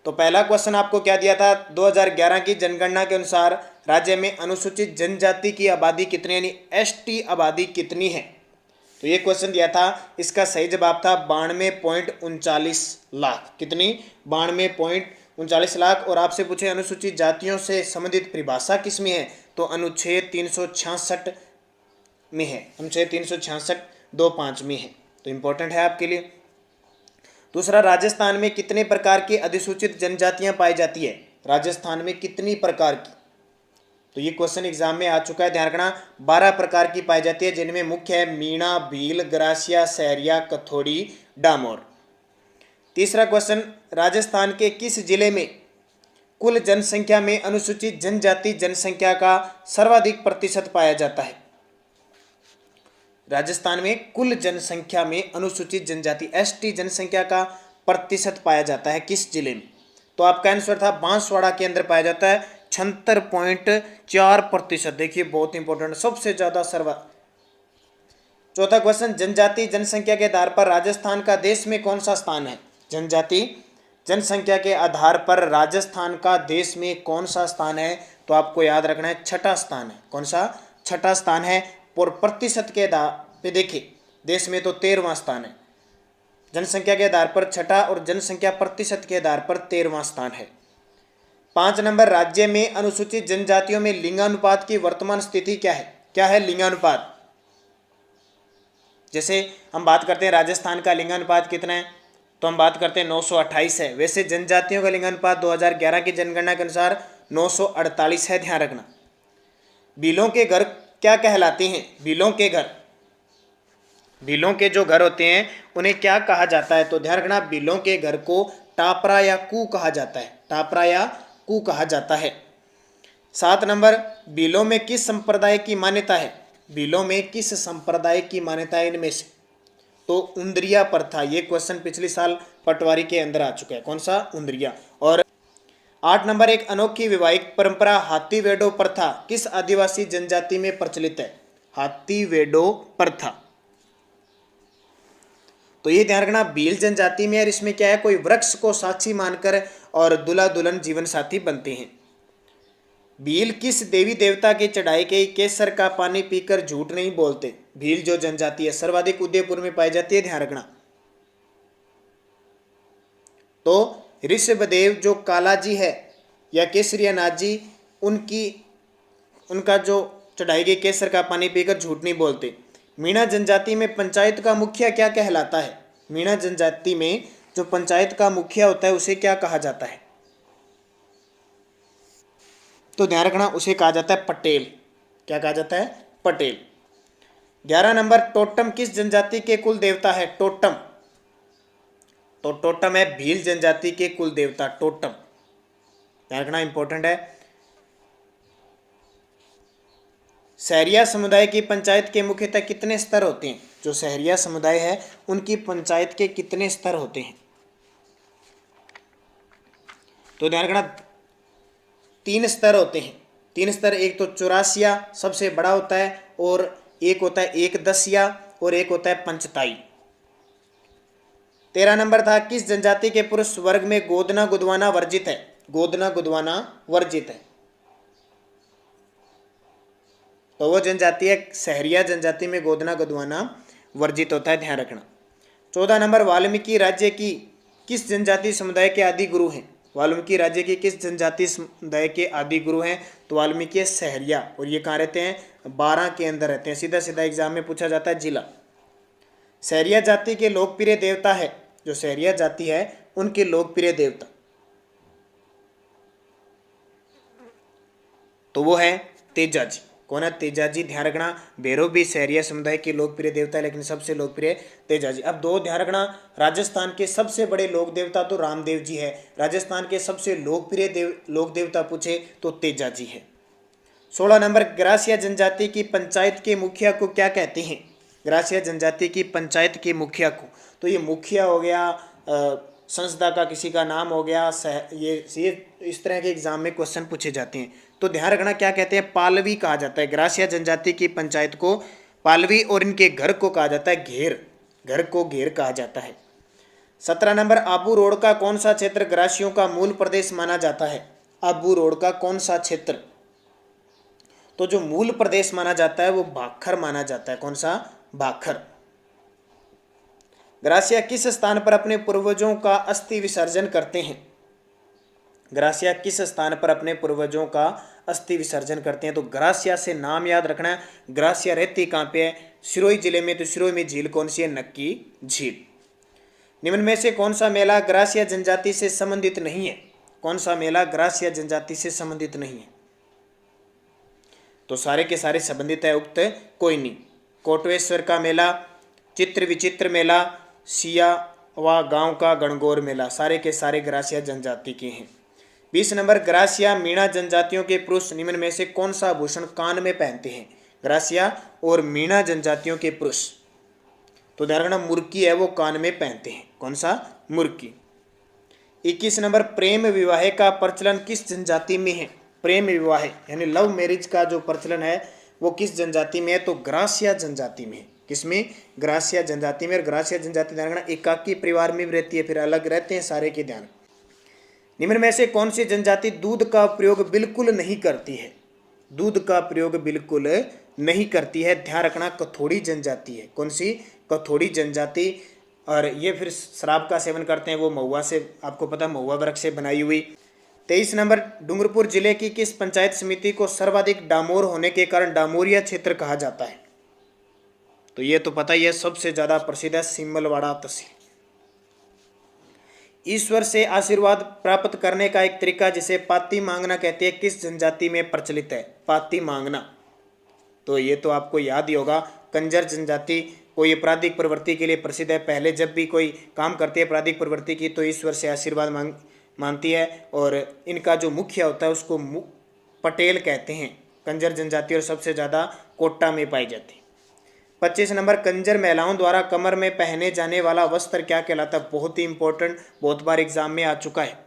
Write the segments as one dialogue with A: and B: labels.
A: तो पहला क्वेश्चन आपको क्या दिया था, 2011 की जनगणना के अनुसार राज्य में अनुसूचित जनजाति की आबादी कितनी यानी एसटी आबादी कितनी है। तो ये क्वेश्चन दिया था, इसका सही जवाब था 92.39 लाख। कितनी, 92.39 लाख। और आपसे पूछे अनुसूचित जातियों से संबंधित परिभाषा किसमें है, तो अनुच्छेद 366 में है, अनुच्छेद 366(2)(5) में है। तो इंपॉर्टेंट है आपके लिए। दूसरा, राजस्थान में कितने प्रकार की अधिसूचित जनजातियां पाई जाती है, राजस्थान में कितनी प्रकार की। तो ये क्वेश्चन एग्जाम में आ चुका है, ध्यान रखना। 12 प्रकार की पाई जाती है, जिनमें मुख्य है मीणा, भील, ग्रासिया, सहरिया, कथोड़ी, डामोर। तीसरा क्वेश्चन, राजस्थान के किस जिले में कुल जनसंख्या में अनुसूचित जनजाति जनसंख्या का सर्वाधिक प्रतिशत पाया जाता है। राजस्थान में कुल जनसंख्या में अनुसूचित जनजाति एसटी जनसंख्या का प्रतिशत पाया जाता है किस जिले में। तो आपका आंसर था बांसवाड़ा के अंदर पाया जाता है 76.4%। देखिए बहुत इंपॉर्टेंट, सबसे ज्यादा चौथा क्वेश्चन, जनजाति जनसंख्या के आधार पर राजस्थान का देश में कौन सा स्थान है। जनजाति जनसंख्या के आधार पर राजस्थान का देश में कौन सा स्थान है, तो आपको याद रखना है छठा स्थान है। कौन सा, छठा स्थान है। और प्रतिशत के आधार पे देखिए, देश में तो 13वां स्थान है, जनसंख्या के आधार पर छठा और जनसंख्या प्रतिशत के आधार पर 13वां स्थान है। 5 नंबर, राज्य में अनुसूचित जनजातियों में लिंगानुपात की वर्तमान स्थिति क्या है। क्या है लिंगानुपात। जैसे हम बात करते हैं राजस्थान का लिंगानुपात कितना है, तो हम बात करते हैं 928 है। वैसे जनजातियों का लिंगानुपात 2011 की जनगणना के अनुसार 948 है, ध्यान रखना। भीलों के घर क्या कहलाते हैं, भीलों के घर, भीलों के जो घर होते हैं उन्हें क्या कहा जाता है, तो ध्यान रखना भीलों के घर को टापरा या कू कहा जाता है, टापरा या कू कहा जाता है। 7 नंबर, भीलों में किस संप्रदाय की मान्यता है, भीलों में किस संप्रदाय की मान्यता है इनमें से, तो उंदरिया प्रथा। ये क्वेश्चन पिछले साल पटवारी के अंदर आ चुका है, कौन सा, उंदरिया। और 8 नंबर, एक अनोखी वैवाहिक परंपरा हाथी वेडो प्रथा किस आदिवासी जनजाति में प्रचलित है, हाथी वेडो प्रथा। तो ये ध्यान रखना भील जनजाति में, और इसमें क्या है, कोई वृक्ष को साक्षी मानकर और दूल्हा दुल्हन जीवन साथी बनते हैं। भील किस देवी देवता की चढ़ाई के केसर का पानी पीकर झूठ नहीं बोलते। भील जो जनजाति है सर्वाधिक उदयपुर में पाई जाती है, ध्यान रखना। तो ऋषभदेव जो कालाजी है या केसरियानाथ जी, उनका जो चढ़ाई गई केसर का पानी पीकर झूठ नहीं बोलते। मीणा जनजाति में पंचायत का मुखिया क्या कहलाता है, मीणा जनजाति में जो पंचायत का मुखिया होता है उसे क्या कहा जाता है, तो ध्यान रखना उसे कहा जाता है पटेल। क्या कहा जाता है, पटेल। 11 नंबर, टोटम किस जनजाति के कुल देवता है, टोटम। तो टोटम है भील जनजाति के कुल देवता, टोटम। ध्यान रखना इंपॉर्टेंट है। सहरिया समुदाय की पंचायत के मुख्यतः कितने स्तर होते हैं, जो सहरिया समुदाय है उनकी पंचायत के कितने स्तर होते हैं, तो ध्यान रखना 3 स्तर होते हैं। 3 स्तर, एक तो चौरासिया सबसे बड़ा होता है, और एक होता है एक दसिया, और एक होता है पंचताई। 13 नंबर था, किस जनजाति के पुरुष वर्ग में गोदना गुदवाना वर्जित है, गोदना गुदवाना वर्जित है, तो वो जनजाति है सहरिया जनजाति में गोदना गुदवाना वर्जित होता है, ध्यान रखना। 14 नंबर, वाल्मीकि राज्य की किस जनजाति समुदाय के आदि गुरु हैं, वाल्मीकि राज्य की किस जनजाति समुदाय के आदि गुरु हैं, तो वाल्मीकि सहरिया। और ये कहाँ रहते हैं, 12 के अंदर रहते हैं, सीधा सीधा एग्जाम में पूछा जाता है जिला। सहरिया जाति के लोकप्रिय देवता है, जो सहरिया जाति है उनके लोकप्रिय देवता, तो वो है तेजाजी। कौन है, तेजाजी। ध्यान रखना भैरव भी सहरिया समुदाय के लोकप्रिय देवता है, लेकिन सबसे लोकप्रिय तेजाजी। अब 2 ध्यान रखना, राजस्थान के सबसे बड़े लोक देवता तो रामदेव जी है, राजस्थान के सबसे लोकप्रिय लोक देवता पूछे तो तेजाजी है। 16 नंबर, ग्रासिया जनजाति की पंचायत के मुखिया को क्या कहते हैं, ग्रासिया जनजाति की पंचायत के मुखिया को, तो ये मुखिया हो गया, संस्था का किसी का नाम हो गया, ये इस तरह के एग्जाम में क्वेश्चन पूछे जाते हैं। तो ध्यान रखना क्या कहते हैं, पालवी कहा जाता है, ग्रासिया जनजाति की पंचायत को पालवी, और इनके घर को कहा जाता है घेर, घर को घेर कहा जाता है। 17 नंबर, आबू रोड का कौन सा क्षेत्र ग्रासियों का मूल प्रदेश माना जाता है? आबू रोड का कौन सा क्षेत्र? तो जो मूल प्रदेश माना जाता है वो भाखर माना जाता है। कौन सा? भाखर। ग्रासिया किस स्थान पर अपने पूर्वजों का अस्थि विसर्जन करते हैं? ग्रासिया किस स्थान पर अपने पूर्वजों का अस्थि विसर्जन करते हैं? तो ग्रासिया से नाम याद रखना है। ग्रासिया रहती कहाँ पे है? सिरोही जिले में। तो सिरोही में झील कौन सी है? नक्की झील। निम्न में से कौन सा मेला ग्रासिया जनजाति से संबंधित नहीं है? कौन सा मेला ग्रासिया जनजाति से संबंधित नहीं है? तो सारे के सारे संबंधित है, उक्त कोई नहीं। कोटवेश्वर का मेला, चित्र विचित्र मेला, सियावा गांव का गणगौर मेला, सारे के सारे ग्रासिया जनजाति के हैं। 20 नंबर, ग्रासिया मीणा जनजातियों के पुरुष निम्न में से कौन सा आभूषण कान में पहनते हैं? ग्रासिया और मीणा जनजातियों के पुरुष, तो ध्यान रखना मुर्की है वो कान में पहनते हैं। कौन सा? मुर्की। 21 नंबर, प्रेम विवाह का प्रचलन किस जनजाति में है? प्रेम विवाह यानी लव मैरिज का जो प्रचलन है वो किस जनजाति में है? तो ग्रासिया जनजाति में। किसमें? ग्रासिया जनजाति में। और ग्रासिया जनजाति ध्यान रखना एकाकी परिवार में भी रहती है, फिर अलग रहते हैं सारे के ध्यान। निम्न में से कौन सी जनजाति दूध का प्रयोग बिल्कुल नहीं करती है? दूध का प्रयोग बिल्कुल नहीं करती है, ध्यान रखना कथोड़ी जनजाति है। कौन सी? कथोड़ी जनजाति। और ये फिर शराब का सेवन करते हैं, वो महुआ से, आपको पता महुआ वृक्ष से बनाई हुई। 23 नंबर, डूंगरपुर जिले की किस पंचायत समिति को सर्वाधिक डामोर होने के कारण डामोरिया क्षेत्र कहा जाता है? तो ये तो पता ही है, सबसे ज्यादा प्रसिद्ध है सिमलवाड़ा तहसील। ईश्वर से आशीर्वाद प्राप्त करने का एक तरीका जिसे पाती मांगना कहते हैं किस जनजाति में प्रचलित है? पाती मांगना, तो ये तो आपको याद ही होगा, कंजर जनजाति कोई आपराधिक प्रवृत्ति के लिए प्रसिद्ध है। पहले जब भी कोई काम करती है आपराधिक प्रवृत्ति की तो ईश्वर से आशीर्वाद मानती है। और इनका जो मुखिया होता है उसको पटेल कहते हैं, कंजर जनजाति, और सबसे ज़्यादा कोटा में पाई जाती है। 25 नंबर, कंजर महिलाओं द्वारा कमर में पहने जाने वाला वस्त्र क्या कहलाता है? बहुत ही इंपॉर्टेंट, बहुत बार एग्जाम में आ चुका है।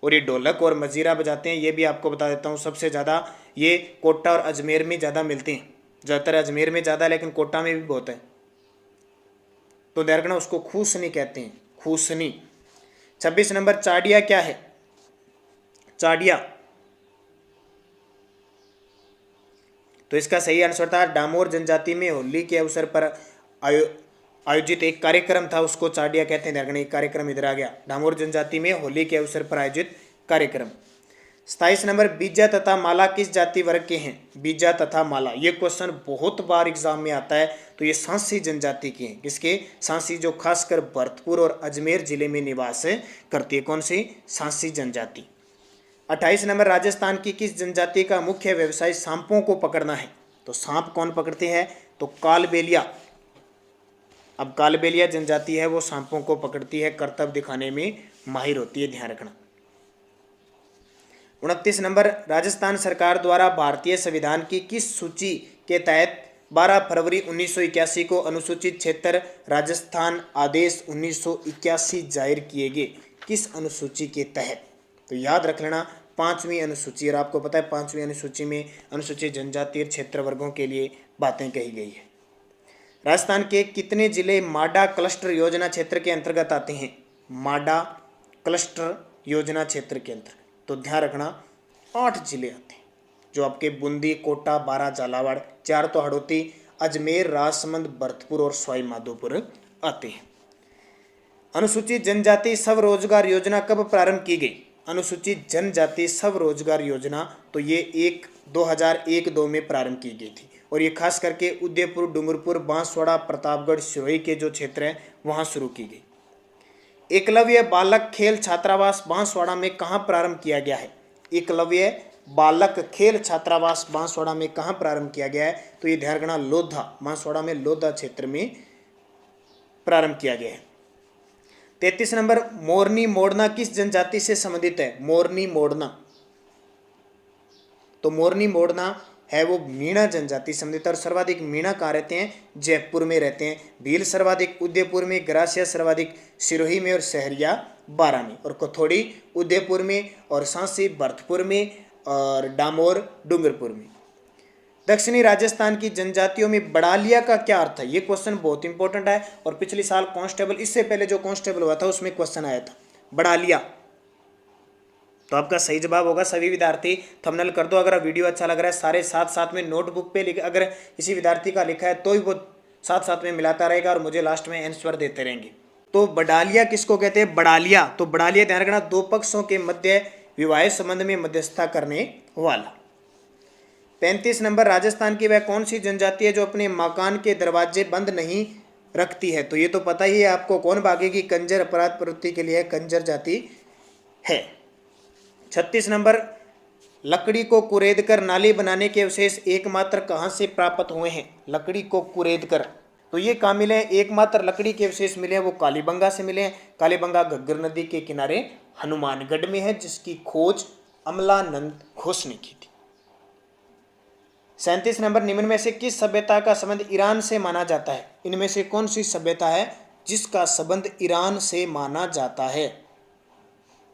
A: और ये ढोलक और मजीरा बजाते हैं, ये भी आपको बता देता हूँ। सबसे ज़्यादा ये कोटा और अजमेर में ज़्यादा मिलते हैं, ज़्यादातर अजमेर में ज़्यादा, लेकिन कोटा में भी बहुत है। तो ध्यान रखना उसको खूसनी कहते हैं, खूसनी। 26 नंबर, चाड़िया क्या है? चाड़िया, तो इसका सही आंसर था डामोर जनजाति में होली के अवसर पर आयोजित एक कार्यक्रम था, उसको चाड़िया कहते हैं। ध्यान रखना एक कार्यक्रम इधर आ गया, डामोर जनजाति में होली के अवसर पर आयोजित कार्यक्रम। 27 नंबर, बीजा तथा माला किस जाति वर्ग के हैं? बीजा तथा माला, ये क्वेश्चन बहुत बार एग्जाम में आता है। तो ये सांसी जनजाति के हैं। किसके? सांसी, जो खासकर भरतपुर और अजमेर जिले में निवास करती है। कौन सी? सांसी जनजाति। 28 नंबर, राजस्थान की किस जनजाति का मुख्य व्यवसाय सांपों को पकड़ना है? तो सांप कौन पकड़ते हैं? तो कालबेलिया। अब कालबेलिया जनजाति है वो सांपों को पकड़ती है, कर्तव्य दिखाने में माहिर होती है, ध्यान रखना। 29 नंबर, राजस्थान सरकार द्वारा भारतीय संविधान की किस सूची के तहत 12 फरवरी 1981 को अनुसूचित क्षेत्र राजस्थान आदेश 1981 जाहिर किए गए? किस अनुसूची के तहत? तो याद रख लेना 5वीं अनुसूची। और आपको पता है 5वीं अनुसूची में अनुसूचित जनजाति और क्षेत्र वर्गों के लिए बातें कही गई है। राजस्थान के कितने जिले माडा क्लस्टर योजना क्षेत्र के अंतर्गत आते हैं? माडा क्लस्टर योजना क्षेत्र के अंतर्गत, तो ध्यान रखना 8 जिले आते हैं, जो आपके बूंदी, कोटा, बारा, झालावाड़, 4 तो हड़ौती, अजमेर, राजसमंद, भरतपुर और सवाई माधोपुर आते हैं। अनुसूचित जनजाति स्वरोजगार योजना कब प्रारंभ की गई? अनुसूचित जनजाति स्वरोजगार योजना, तो ये 2001-2 में प्रारंभ की गई थी। और ये खास करके उदयपुर, डूंगरपुर, बांसवाड़ा, प्रतापगढ़, सिरोही के जो क्षेत्र हैं वहाँ शुरू की गई। एकलव्य बालक खेल छात्रावास बांसवाड़ा में कहाँ प्रारंभ किया गया है? एकलव्य बालक खेल छात्रावास बांसवाड़ा में कहाँ प्रारंभ किया गया है? तो ये ध्यान रखना लोधा, बांसवाड़ा में लोधा क्षेत्र में प्रारंभ किया गया है। 33 नंबर, मोरनी मोड़ना किस जनजाति से संबंधित है? मोरनी मोड़ना, तो मोरनी मोड़ना है वो मीणा जनजाति संबंधित। और सर्वाधिक मीणा कहाँ रहते हैं? जयपुर में रहते हैं। भील सर्वाधिक उदयपुर में, ग्रासिया सर्वाधिक सिरोही में और सहरिया बारा में, और कथोड़ी उदयपुर में, और सांसी भरतपुर में, और डामोर डूंगरपुर में। दक्षिणी राजस्थान की जनजातियों में बड़ालिया का क्या अर्थ है? ये क्वेश्चन बहुत इंपॉर्टेंट है और पिछले साल कांस्टेबल, इससे पहले जो कांस्टेबल हुआ था उसमें क्वेश्चन आया था बड़ालिया। तो आपका सही जवाब होगा सभी विद्यार्थी थंबनेल कर दो। अगर वीडियो अच्छा लग रहा है सारे साथ साथ में नोटबुक पे लिख, अगर किसी विद्यार्थी का लिखा है तो ही वो साथ साथ में मिलाता रहेगा और मुझे लास्ट में आंसर देते रहेंगे। तो बड़ालिया किसको कहते हैं? बड़ालिया, तो बड़ालिया ध्यान रखना, दो पक्षों के मध्य विवाह संबंध में मध्यस्थता करने वाला। 35 नंबर, राजस्थान की वह कौन सी जनजाति है जो अपने मकान के दरवाजे बंद नहीं रखती है? तो ये तो पता ही है आपको, कौन भागेगी? कंजर अपराध प्रवृत्ति के लिए कंजर जाति है। 36 नंबर, लकड़ी को कुरेद कर नाली बनाने के अवशेष एकमात्र कहाँ से प्राप्त हुए हैं? लकड़ी को कुरेद कर, तो ये कहाँ मिले हैं? एकमात्र लकड़ी के अवशेष मिले हैं वो कालीबंगा से मिले हैं। कालीबंगा घग्गर नदी के किनारे हनुमानगढ़ में है, जिसकी खोज अमलानंद घोष ने की थी। 37 नंबर, निम्न में से किस सभ्यता का संबंध ईरान से माना जाता है? इनमें से कौन सी सभ्यता है जिसका संबंध ईरान से माना जाता है?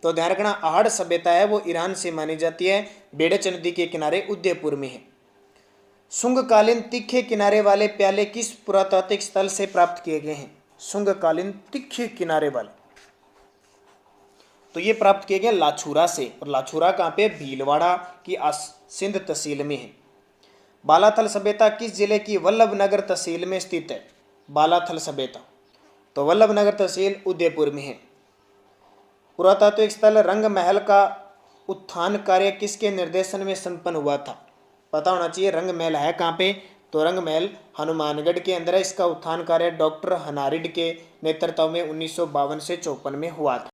A: तो ध्यान रखना, आहड़ सभ्यता है वो ईरान से मानी जाती है, बेड़च नदी के किनारे उदयपुर में है। शुंगकालीन तीखे किनारे वाले प्याले किस पुरातात्विक स्थल से प्राप्त किए गए हैं? शुंगकालीन तीखे किनारे वाले, तो ये प्राप्त किए गए लाछूरा से, और लाछूरा कहाँ पे? भीलवाड़ा की सिंध तहसील में है। बालाथल सभ्यता किस जिले की वल्लभनगर तहसील में स्थित है? बालाथल सभ्यता, तो वल्लभनगर तहसील उदयपुर में है। पुरातात्विक स्थल रंग महल का उत्थान कार्य किसके निर्देशन में संपन्न हुआ था? पता होना चाहिए रंग महल है कहाँ पे? तो रंग महल हनुमानगढ़ के अंदर है। इसका उत्थान कार्य डॉक्टर हनारिड के नेतृत्व में 1952 से 54 में हुआ था।